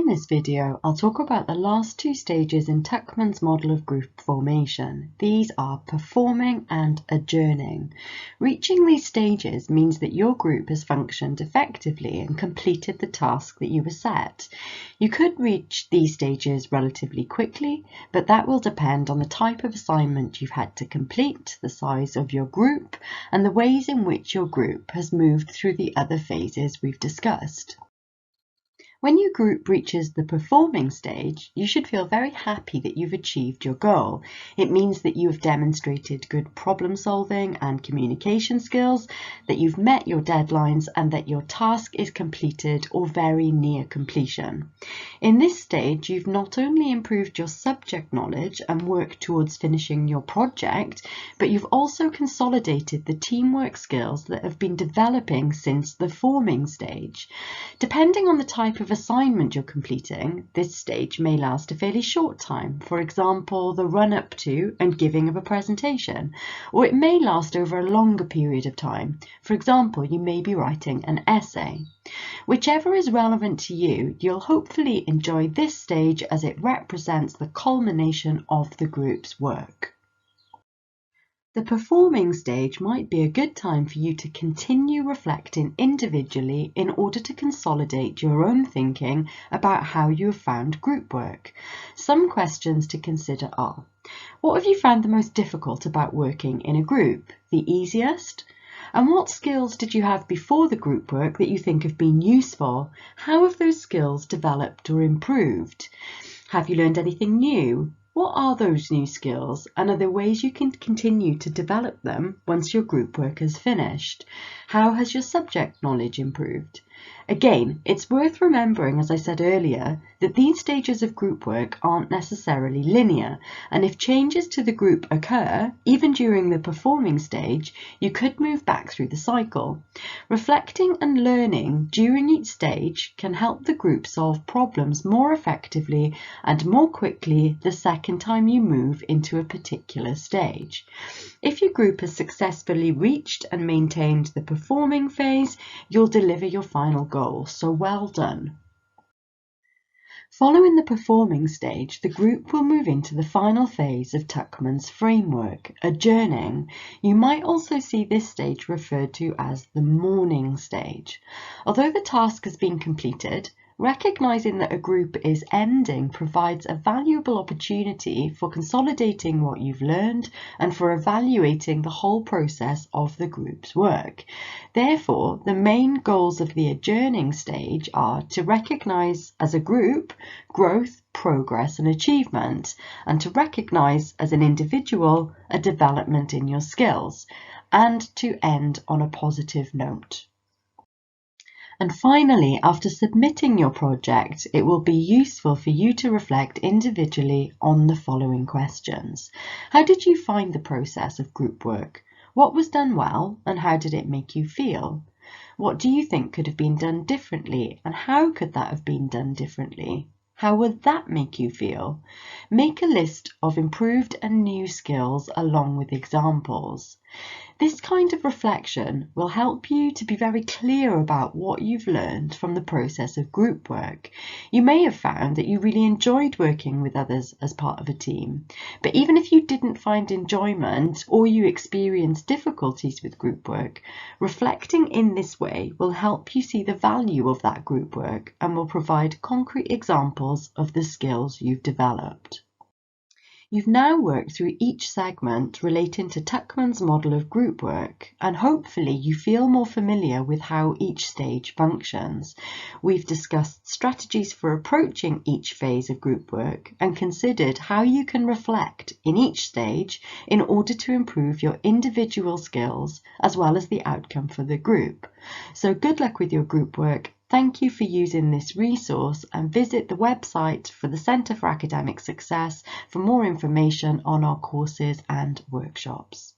In this video, I'll talk about the last two stages in Tuckman's model of group formation. These are performing and adjourning. Reaching these stages means that your group has functioned effectively and completed the task that you were set. You could reach these stages relatively quickly, but that will depend on the type of assignment you've had to complete, the size of your group, and the ways in which your group has moved through the other phases we've discussed. When your group reaches the performing stage, you should feel very happy that you've achieved your goal. It means that you have demonstrated good problem solving and communication skills, that you've met your deadlines, and that your task is completed or very near completion. In this stage, you've not only improved your subject knowledge and worked towards finishing your project, but you've also consolidated the teamwork skills that have been developing since the forming stage. Depending on the type of assignment you're completing, this stage may last a fairly short time, for example, the run-up to and giving of a presentation, or it may last over a longer period of time. For example, you may be writing an essay. Whichever is relevant to you, you'll hopefully enjoy this stage as it represents the culmination of the group's work. The performing stage might be a good time for you to continue reflecting individually in order to consolidate your own thinking about how you have found group work. Some questions to consider are: what have you found the most difficult about working in a group? The easiest? And what skills did you have before the group work that you think have been useful? How have those skills developed or improved? Have you learned anything new? What are those new skills, and are there ways you can continue to develop them once your group work is finished? How has your subject knowledge improved? Again, it's worth remembering, as I said earlier, that these stages of group work aren't necessarily linear, and if changes to the group occur, even during the performing stage, you could move back through the cycle. Reflecting and learning during each stage can help the group solve problems more effectively and more quickly the second time you move into a particular stage. If your group has successfully reached and maintained the performing phase, you'll deliver your final goal, so well done. Following the performing stage, the group will move into the final phase of Tuckman's framework, adjourning. You might also see this stage referred to as the mourning stage. Although the task has been completed, recognizing that a group is ending provides a valuable opportunity for consolidating what you've learned and for evaluating the whole process of the group's work. Therefore, the main goals of the adjourning stage are to recognize as a group growth, progress and achievement, and to recognize as an individual a development in your skills, and to end on a positive note. And finally, after submitting your project, it will be useful for you to reflect individually on the following questions. How did you find the process of group work? What was done well, and how did it make you feel? What do you think could have been done differently, and how could that have been done differently? How would that make you feel? Make a list of improved and new skills along with examples. This kind of reflection will help you to be very clear about what you've learned from the process of group work. You may have found that you really enjoyed working with others as part of a team, but even if you didn't find enjoyment or you experienced difficulties with group work, reflecting in this way will help you see the value of that group work and will provide concrete examples of the skills you've developed. You've now worked through each segment relating to Tuckman's model of group work, and hopefully you feel more familiar with how each stage functions. We've discussed strategies for approaching each phase of group work and considered how you can reflect in each stage in order to improve your individual skills as well as the outcome for the group. So good luck with your group work. Thank you for using this resource, and visit the website for the Centre for Academic Success for more information on our courses and workshops.